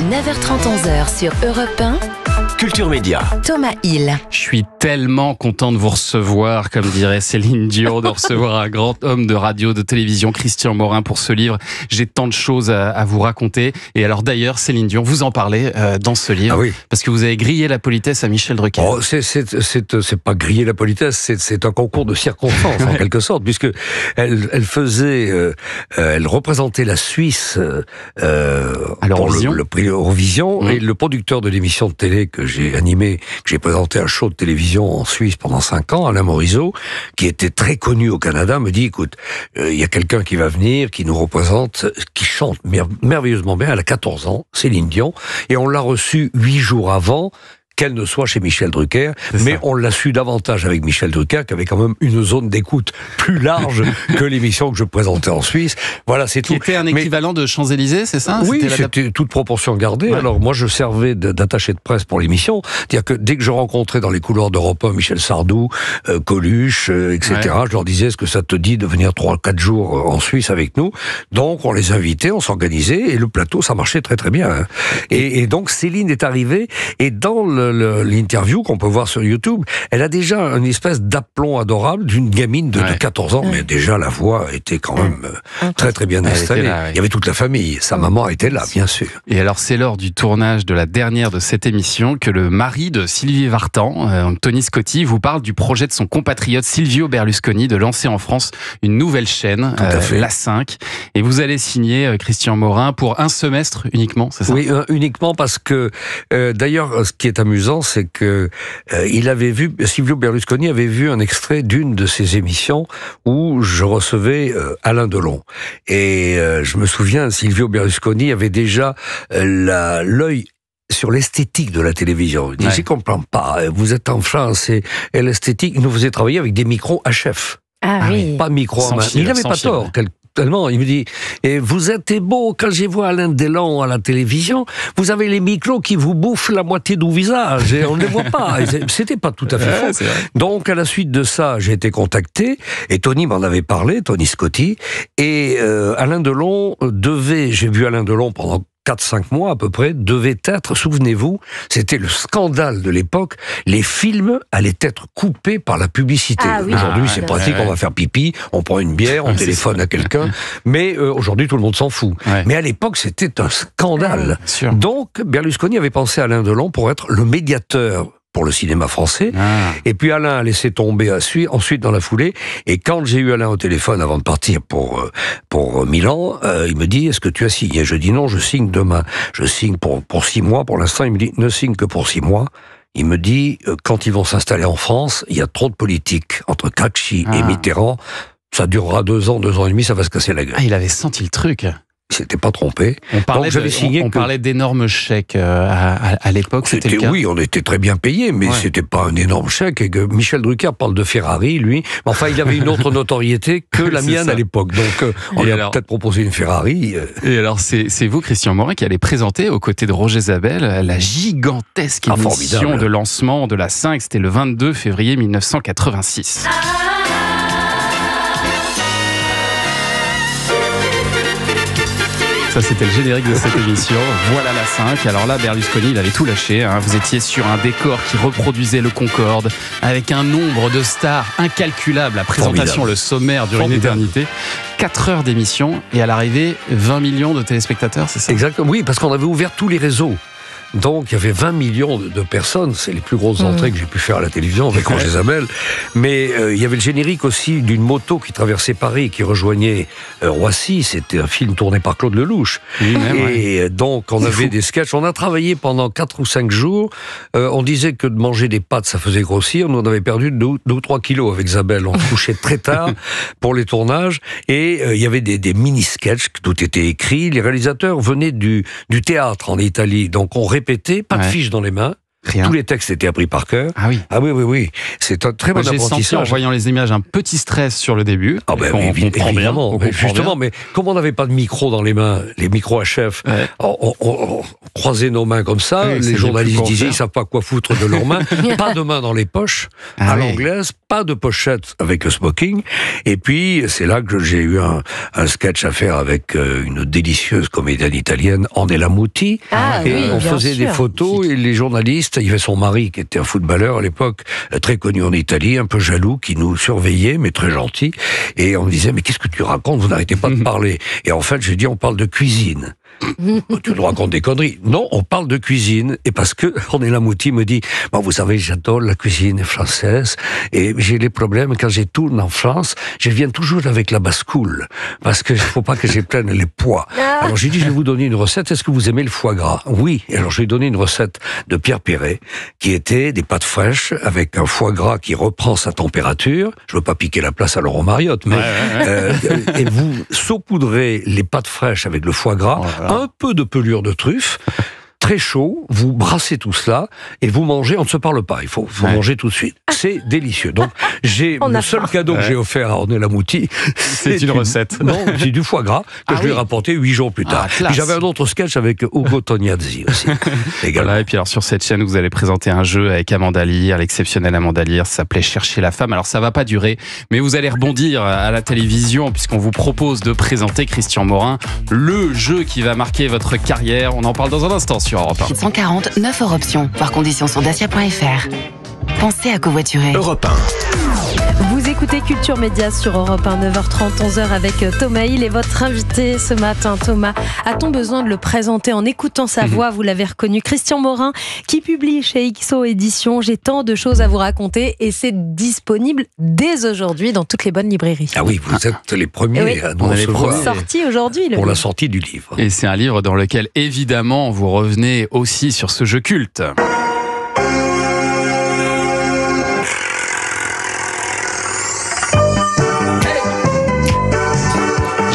9h30, 11h sur Europe 1. Culture Média. Thomas Hill. Je suis tellement content de vous recevoir, comme dirait Céline Dion, de recevoir un grand homme de radio, de télévision, Christian Morin, pour ce livre. J'ai tant de choses à vous raconter. Et alors d'ailleurs, Céline Dion, vous en parlez dans ce livre, parce que vous avez grillé la politesse à Michel Drucker. Oh, c'est pas griller la politesse, c'est un concours de circonstances en quelque sorte, puisque elle représentait la Suisse pour le prix Eurovision, et le producteur de l'émission de télé que j'ai animé, que j'ai présenté un show de télévision en Suisse pendant 5 ans, Alain Morisot, qui était très connu au Canada, me dit, écoute, il y a quelqu'un qui va venir, qui nous représente, qui chante merveilleusement bien, elle a 14 ans, Céline Dion, et on l'a reçue 8 jours avant qu'elle ne soit chez Michel Drucker, mais on l'a su davantage avec Michel Drucker, qui avait quand même une zone d'écoute plus large que l'émission que je présentais en Suisse. Voilà, c'est tout. Qui était un équivalent de Champs-Élysées, c'est ça? Oui, c'était toute proportion gardée. Ouais. Alors moi, je servais d'attaché de presse pour l'émission. C'est-à-dire que dès que je rencontrais dans les couloirs d'Europe 1 Michel Sardou, Coluche, etc., je leur disais, est-ce que ça te dit de venir 3-4 jours en Suisse avec nous? Donc on les invitait, on s'organisait, et le plateau, ça marchait très très bien. Hein. Et donc Céline est arrivée, et dans l'interview qu'on peut voir sur YouTube, elle a déjà une espèce d'aplomb adorable d'une gamine de 14 ans, mais déjà la voix était quand même très très bien installée. Là, il y avait toute la famille, sa maman était là, bien sûr. Et alors c'est lors du tournage de la dernière de cette émission que le mari de Sylvie Vartan, Tony Scotti, vous parle du projet de son compatriote Silvio Berlusconi de lancer en France une nouvelle chaîne, la 5. Et vous allez signer, Christian Morin, pour un semestre uniquement, c'est ça? Oui, uniquement parce que, d'ailleurs, ce qui est amusant, c'est que Silvio Berlusconi avait vu un extrait d'une de ses émissions où je recevais Alain Delon. Et je me souviens, Silvio Berlusconi avait déjà l'œil sur l'esthétique de la télévision. Il dit, je ne comprends pas, vous êtes en France et l'esthétique, il nous faisait travailler avec des micros HF. Ah oui. Pas micro en main. Il n'avait pas tort. Tellement, il me dit, et vous êtes beau, quand j'ai vu Alain Delon à la télévision, vous avez les micros qui vous bouffent la moitié du visage, et on ne les voit pas. C'était pas tout à fait faux. Donc, à la suite de ça, j'ai été contacté, et Tony m'en avait parlé, Tony Scotti, et Alain Delon j'ai vu Alain Delon pendant 4-5 mois à peu près, devait être, souvenez-vous, c'était le scandale de l'époque, les films allaient être coupés par la publicité. Aujourd'hui, c'est pratique, on va faire pipi, on prend une bière, on téléphone à quelqu'un, mais aujourd'hui, tout le monde s'en fout. Mais à l'époque, c'était un scandale. Donc, Berlusconi avait pensé à Alain Delon pour être le médiateur pour le cinéma français. Et puis Alain a laissé tomber ensuite dans la foulée. Et quand j'ai eu Alain au téléphone avant de partir pour Milan, il me dit, est-ce que tu as signé? Je dis non, je signe demain. Je signe pour 6 mois. Pour l'instant, il me dit, ne signe que pour 6 mois. Il me dit, quand ils vont s'installer en France, il y a trop de politique entre Cacchi et Mitterrand. Ça durera 2 ans, 2 ans et demi, ça va se casser la gueule. Ah, il avait senti le truc. Il s'était pas trompé. On parlait d'énormes chèques à l'époque, c'était le cas. Oui, on était très bien payés, mais c'était pas un énorme chèque. Et que Michel Drucker parle de Ferrari, lui. Mais enfin, il avait une autre notoriété que la mienne à l'époque. Donc, on lui a peut-être proposé une Ferrari. Et alors, c'est vous, Christian Morin, qui allez présenter, aux côtés de Roger Zabel, la gigantesque émission de lancement de la 5. C'était le 22 février 1986. Ça, c'était le générique de cette émission. Voilà la 5. Alors là, Berlusconi, il avait tout lâché. Vous étiez sur un décor qui reproduisait le Concorde, avec un nombre de stars incalculable. La présentation, le sommaire dure une éternité. 4 heures d'émission, et à l'arrivée, 20 millions de téléspectateurs, c'est ça? Exactement, oui, parce qu'on avait ouvert tous les réseaux. Donc, il y avait 20 millions de personnes. C'est les plus grosses entrées que j'ai pu faire à la télévision avec Roger Zabel. Mais il y avait le générique aussi d'une moto qui traversait Paris, qui rejoignait Roissy. C'était un film tourné par Claude Lelouch. Donc, on avait des sketchs. On a travaillé pendant 4 ou 5 jours. On disait que de manger des pâtes, ça faisait grossir. Nous, on avait perdu 2 ou 3 kilos avec Zabel. On couchait très tard pour les tournages. Et il y avait des mini-sketchs, tout était écrit. Les réalisateurs venaient du théâtre en Italie. Donc, on répétait, pas de fiches dans les mains. Rien. Tous les textes étaient appris par cœur. Ah oui. Ah oui. C'est un très bon apprentissage. J'ai senti en voyant les images un petit stress sur le début. Ah ben évidemment. Justement, mais comme on n'avait pas de micro dans les mains, les micros HF, on croisait nos mains comme ça. Les journalistes disaient ils savent pas quoi foutre de leurs mains. Pas de mains dans les poches, à l'anglaise, pas de pochette avec le smoking. Et puis, c'est là que j'ai eu un sketch à faire avec une délicieuse comédienne italienne, Ornella Muti. On faisait des photos et les journalistes, il y avait son mari qui était un footballeur à l'époque, très connu en Italie, un peu jaloux, qui nous surveillait, mais très gentil. Et on me disait, mais qu'est-ce que tu racontes? Vous n'arrêtez pas de parler. Et en fait, j'ai dit, on parle de cuisine. Tu nous racontes des conneries. Non, on parle de cuisine. Et parce que Ornella Muti me dit, bon, vous savez, j'adore la cuisine française et j'ai les problèmes quand je tourne en France, je viens toujours avec la bascule parce que il faut pas que je prenne les poids. Alors j'ai dit, je vais vous donner une recette. Est-ce que vous aimez le foie gras? Oui. Et alors je lui ai donné une recette de Pierre Perret qui était des pâtes fraîches avec un foie gras qui reprend sa température. Je veux pas piquer la place à Laurent Mariotte, mais et vous saupoudrez les pâtes fraîches avec le foie gras. Un peu de pelure de truffe, très chaud, vous brassez tout cela et vous mangez, on ne se parle pas, il faut manger tout de suite. C'est délicieux. Donc, le seul cadeau que j'ai offert à Ornella Muti, c'est une recette. Non, c'est du foie gras que je lui ai rapporté 8 jours plus tard. Puis j'avais un autre sketch avec Ugo Tognazzi aussi. Voilà, et puis alors sur cette chaîne, vous allez présenter un jeu avec Amanda Lear, l'exceptionnelle Amanda Lear, ça s'appelait Chercher la femme. Alors ça va pas durer, mais vous allez rebondir à la télévision puisqu'on vous propose de présenter, Christian Morin, le jeu qui va marquer votre carrière. On en parle dans un instant sur Europe 1. 140, 9 hors options. Voir conditions sur dacia.fr. Pensez à covoiturer. Europe 1. Vous écoutez Culture Média sur Europe 1, 9h30, 11h avec Thomas Hill et votre invité ce matin. Thomas, a-t-on besoin de le présenter en écoutant sa voix? Vous l'avez reconnu, Christian Morin, qui publie chez XO Éditions. J'ai tant de choses à vous raconter et c'est disponible dès aujourd'hui dans toutes les bonnes librairies. Ah oui, vous êtes les premiers à nous recevoir. Sorti aujourd'hui. Pour la sortie du livre. Et c'est un livre dans lequel, évidemment, vous revenez aussi sur ce jeu culte.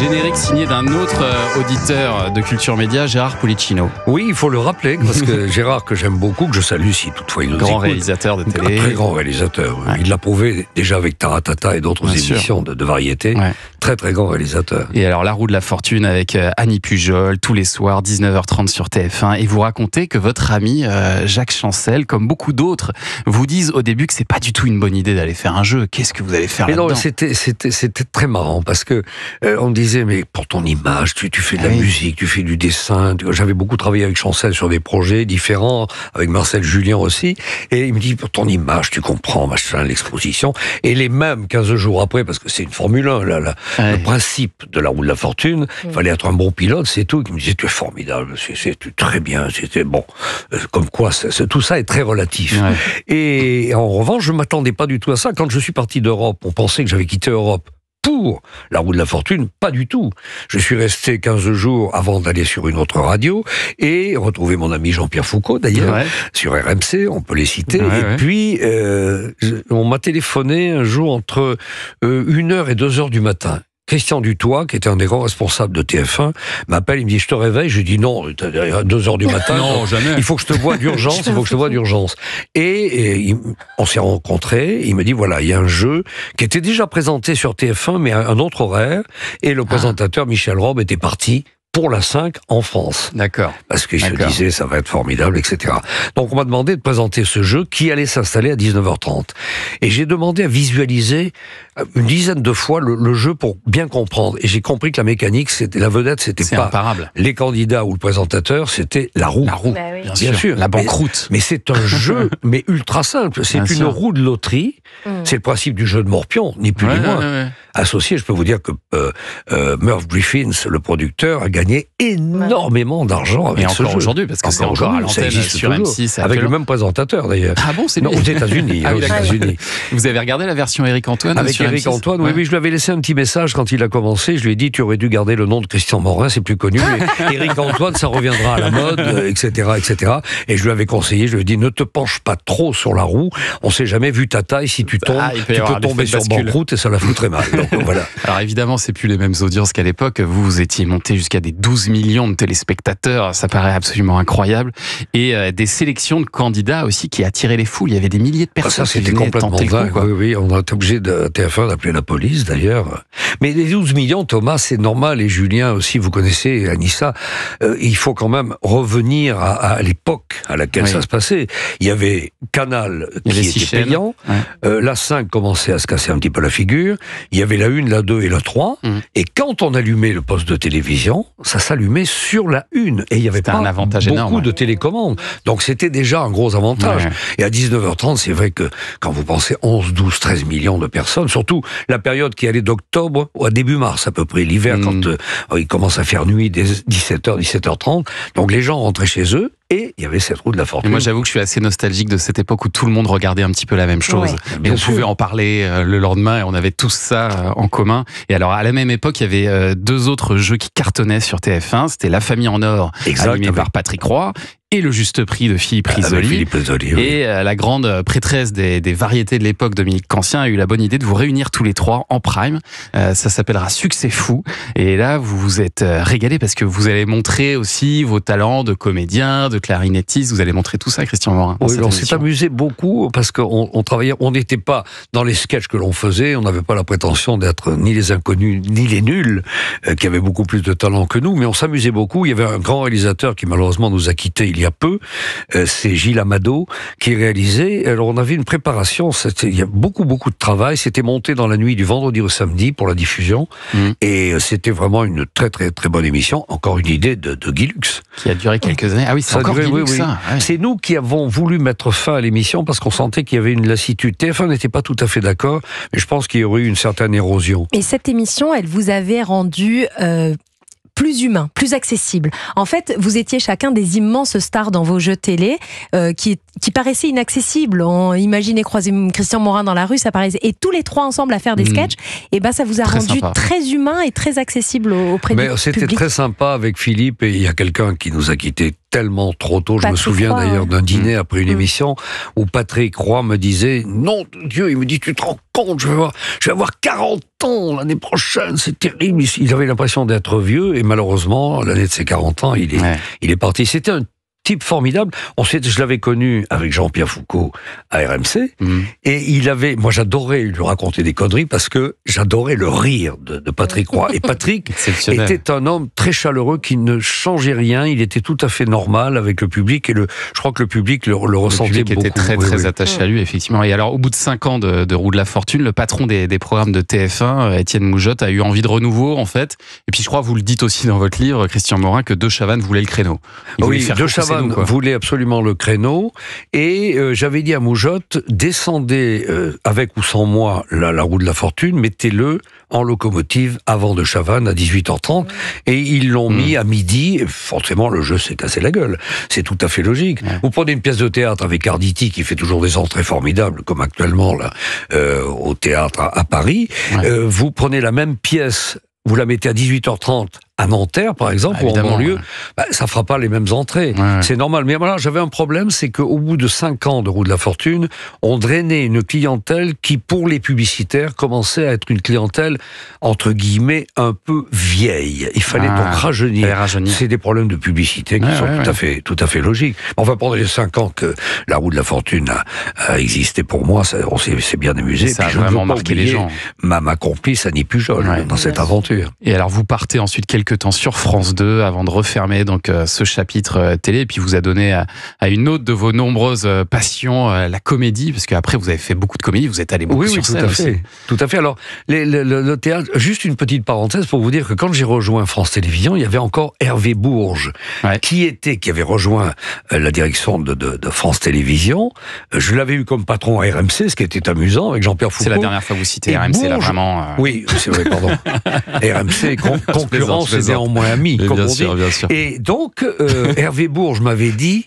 Générique signé d'un autre auditeur de Culture Média, Gérard Policino. Oui, il faut le rappeler, parce que Gérard, que j'aime beaucoup, que je salue si toutefois il nous écoute. Grand réalisateur de télé. Un très grand réalisateur. Ouais. Il l'a prouvé déjà avec Taratata et d'autres émissions de variété. Ouais. Très très grand réalisateur. Et alors La Roue de la Fortune avec Annie Pujol, tous les soirs, 19h30 sur TF1. Et vous racontez que votre ami Jacques Chancel, comme beaucoup d'autres, vous disent au début que c'est pas du tout une bonne idée d'aller faire un jeu. Qu'est-ce que vous allez faire là-dedans? Non, c'était très marrant, parce que on disait, mais pour ton image, tu fais de la musique, tu fais du dessin. J'avais beaucoup travaillé avec Chancel sur des projets différents, avec Marcel Julien aussi. Et il me dit, pour ton image, tu comprends, machin, l'exposition. Et les mêmes 15 jours après, parce que c'est une Formule 1, le principe de La Roue de la Fortune, il fallait être un bon pilote, c'est tout. Il me disait, tu es formidable, c'est très bien, c'était bon. Comme quoi, tout ça est très relatif. Ouais. Et en revanche, je m'attendais pas du tout à ça. Quand je suis parti d'Europe, on pensait que j'avais quitté Europe pour La Roue de la Fortune, pas du tout. Je suis resté 15 jours avant d'aller sur une autre radio et retrouver mon ami Jean-Pierre Foucault, d'ailleurs, sur RMC, on peut les citer. Et puis, on m'a téléphoné un jour entre 1h et 2h du matin. Christian Dutoit, qui était un des grands responsables de TF1, m'appelle, il me dit, je te réveille. Je lui dis, non, à 2h du matin. Non, jamais. Il faut que je te voie d'urgence, Et on s'est rencontrés, il me dit, voilà, il y a un jeu qui était déjà présenté sur TF1, mais à un autre horaire, et le présentateur Michel Robe était parti pour la 5 en France. D'accord. Parce qu'il se disait, ça va être formidable, etc. Donc on m'a demandé de présenter ce jeu qui allait s'installer à 19h30. Et j'ai demandé à visualiser une dizaine de fois le jeu pour bien comprendre. Et j'ai compris que la mécanique, la vedette, c'était pas imparable. Les candidats ou le présentateur, c'était la roue. La roue, bien sûr. La banqueroute. Mais c'est un jeu, mais ultra simple. C'est une roue de loterie. C'est le principe du jeu de Morpion, ni plus ni moins. Associé, je peux vous dire que Merv Griffiths, le producteur, a gagné énormément d'argent avec ce jeu. Et encore aujourd'hui, parce que c'est encore à l'antenne sur M6. Avec le même présentateur, d'ailleurs. Ah bon, c'est non, aux États-Unis. Vous avez regardé la version Éric Antoine avec Éric Antoine, oui, je lui avais laissé un petit message quand il a commencé. Je lui ai dit, tu aurais dû garder le nom de Christian Morin, c'est plus connu. Mais Éric Antoine, ça reviendra à la mode, etc., etc. Et je lui avais conseillé, je lui ai dit, ne te penche pas trop sur la roue. On ne sait jamais, vu ta taille, si tu tombes, tu peux tomber sur banqueroute et ça la foutrait mal. Donc, voilà. Alors évidemment, c'est plus les mêmes audiences qu'à l'époque. Vous étiez monté jusqu'à des 12 millions de téléspectateurs. Ça paraît absolument incroyable. Et des sélections de candidats aussi qui attiraient les foules. Il y avait des milliers de personnes. Ça, c'était complètement dingue. Oui, on a été obligé de TF1 d'appeler la police, d'ailleurs. Mais les 12 millions, Thomas, c'est normal. Et Julien aussi, vous connaissez, Anissa. Il faut quand même revenir à l'époque à laquelle ça se passait. Il y avait Canal qui était payant. La 5 commençait à se casser un petit peu la figure. Il y avait la 1, la 2 et la 3. Et quand on allumait le poste de télévision, ça s'allumait sur la 1. Et il n'y avait pas un avantage beaucoup énorme, de télécommandes. Donc c'était déjà un gros avantage. Et à 19h30, c'est vrai que quand vous pensez 11, 12, 13 millions de personnes, surtout la période qui allait d'octobre à début mars à peu près, l'hiver, quand il commence à faire nuit dès 17h, 17h30. Donc les gens rentraient chez eux. Et il y avait cette roue de la fortune. Et moi, j'avoue que je suis assez nostalgique de cette époque où tout le monde regardait un petit peu la même chose. Et on pouvait en parler le lendemain et on avait tous ça en commun. Et alors, à la même époque, il y avait deux autres jeux qui cartonnaient sur TF1. C'était La Famille en or, animé par Patrick Roy, et Le Juste Prix de Philippe Risoli. Et la grande prêtresse des variétés de l'époque, Dominique Cancien, a eu la bonne idée de vous réunir tous les trois en prime. Ça s'appellera Succès Fou. Et là, vous vous êtes régalés parce que vous allez montrer aussi vos talents de comédien, de clarinettiste. Vous allez montrer tout ça, Christian Morin. Oui, on s'est amusé beaucoup parce qu'on travaillait, on n'était pas dans les sketchs que l'on faisait, on n'avait pas la prétention d'être ni les inconnus, ni les nuls, qui avaient beaucoup plus de talent que nous, mais on s'amusait beaucoup. Il y avait un grand réalisateur qui malheureusement nous a quittés il y a peu, c'est Gilles Amado qui réalisait. Alors on avait une préparation, il y a beaucoup de travail, c'était monté dans la nuit du vendredi au samedi pour la diffusion, et c'était vraiment une très bonne émission, encore une idée de Guy Lux. Qui a duré quelques années. Ah oui, c'est encore Guy Lux, ça. Ouais. C'est nous qui avons voulu mettre fin à l'émission parce qu'on sentait qu'il y avait une lassitude. TF1 n'était pas tout à fait d'accord, mais je pense qu'il y aurait eu une certaine érosion. Et cette émission, elle vous avait rendu plus humain, plus accessible. En fait, vous étiez chacun des immenses stars dans vos jeux télé qui paraissaient inaccessibles. Imaginez croiser Christian Morin dans la rue, ça paraissait. Et tous les trois ensemble à faire des sketchs, et ben ça vous a rendu très humain et très accessible auprès du public. C'était très sympa avec Philippe, et il y a quelqu'un qui nous a quittés tellement trop tôt. Je me souviens d'ailleurs d'un dîner après une émission où Patrick Roy me disait, non, Dieu, il me dit, tu te rends compte, je vais avoir 40 ans l'année prochaine, c'est terrible. Il avait l'impression d'être vieux, et malheureusement, l'année de ses 40 ans, il est parti. C'était un type formidable. Je l'avais connu avec Jean-Pierre Foucault à RMC, et moi j'adorais lui raconter des conneries parce que j'adorais le rire de Patrick Roy. Et Patrick était un homme très chaleureux qui ne changeait rien, il était tout à fait normal avec le public, et je crois que le public le ressentait beaucoup. Le public était très attaché à lui, effectivement. Et alors, au bout de 5 ans de Roue de la Fortune, le patron des programmes de TF1, Étienne Moujotte, a eu envie de renouveau, en fait. Et puis je crois, vous le dites aussi dans votre livre, Christian Morin, que De Chavannes voulait le créneau. De Chavannes voulait absolument le créneau, et j'avais dit à Moujotte, descendez avec ou sans moi la Roue de la Fortune, mettez-le en locomotive avant De Chavannes à 18h30, et ils l'ont mis à midi, et forcément le jeu s'est cassé la gueule. C'est tout à fait logique. Vous prenez une pièce de théâtre avec Arditi qui fait toujours des entrées formidables, comme actuellement là, au théâtre à Paris, vous prenez la même pièce, vous la mettez à 18h30 à Nanterre, par exemple, ou en banlieue, ça fera pas les mêmes entrées. C'est normal. Mais voilà, j'avais un problème, c'est qu'au bout de 5 ans de Roue de la Fortune, on drainait une clientèle qui, pour les publicitaires, commençait à être une clientèle, entre guillemets, un peu vieille. Il fallait donc rajeunir. C'est des problèmes de publicité qui sont tout à fait logiques. Enfin, pendant les 5 ans que la Roue de la Fortune a existé pour moi, on s'est bien amusé. Ça a vraiment marqué les gens. Ma complice, Annie Pujol, dans cette aventure. Et alors, vous partez ensuite quelques temps sur France 2 avant de refermer donc ce chapitre télé, et puis vous a donné à une autre de vos nombreuses passions, la comédie, parce qu'après vous avez fait beaucoup de comédie, vous êtes allé beaucoup sur scène aussi. Tout à fait. Alors le théâtre, juste une petite parenthèse pour vous dire que quand j'ai rejoint France Télévisions, il y avait encore Hervé Bourges qui avait rejoint la direction de France Télévisions. Je l'avais eu comme patron à RMC, ce qui était amusant, avec Jean-Pierre Foucault. C'est la dernière fois que vous citez RMC, là vraiment. Oui, c'est vrai, pardon. RMC, concurrence, néanmoins ami, comme bien on sûr, dit. bien sûr. Et donc, Hervé Bourges m'avait dit,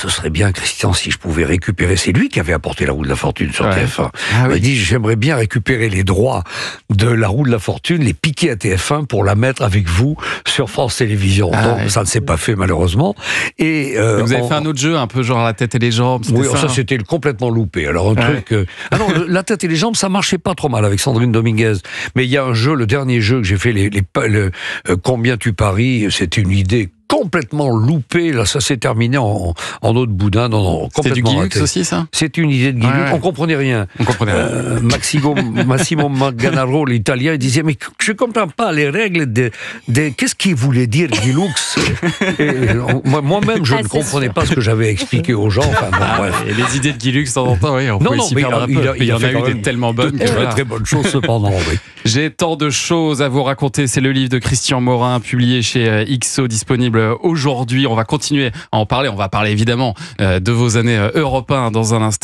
ce serait bien, Christian, si je pouvais récupérer. C'est lui qui avait apporté la roue de la fortune sur TF1. Il m'a dit, j'aimerais bien récupérer les droits de la roue de la fortune, les piquer à TF1 pour la mettre avec vous sur France Télévisions. Donc, ça ne s'est pas fait, malheureusement. Et vous avez fait un autre jeu, un peu genre la tête et les jambes. Oui, ça c'était complètement loupé. Alors un truc. Non, la tête et les jambes, ça marchait pas trop mal avec Sandrine Dominguez. Mais il y a un jeu, le dernier jeu que j'ai fait, Combien tu paries, c'était une idée complètement loupé. Là, ça s'est terminé en autre boudin. Non, c'était du Guilux aussi, ça? C'est une idée de Guilux. On comprenait rien. Massimo Manganaro, l'italien, il disait, mais je comprends pas les règles de qu'est-ce qu'il voulait dire Guilux? Moi-même, je ne comprenais pas ce que j'avais expliqué aux gens. Enfin, bref. Et les idées de Guilux, de temps en temps, on peut s'y perdre un peu. Il y en a eu des tellement bonnes. Très bonnes choses, cependant, oui. J'ai tant de choses à vous raconter. C'est le livre de Christian Morin, publié chez XO, disponible aujourd'hui. On va continuer à en parler. On va parler évidemment de vos années Europe 1 dans un instant.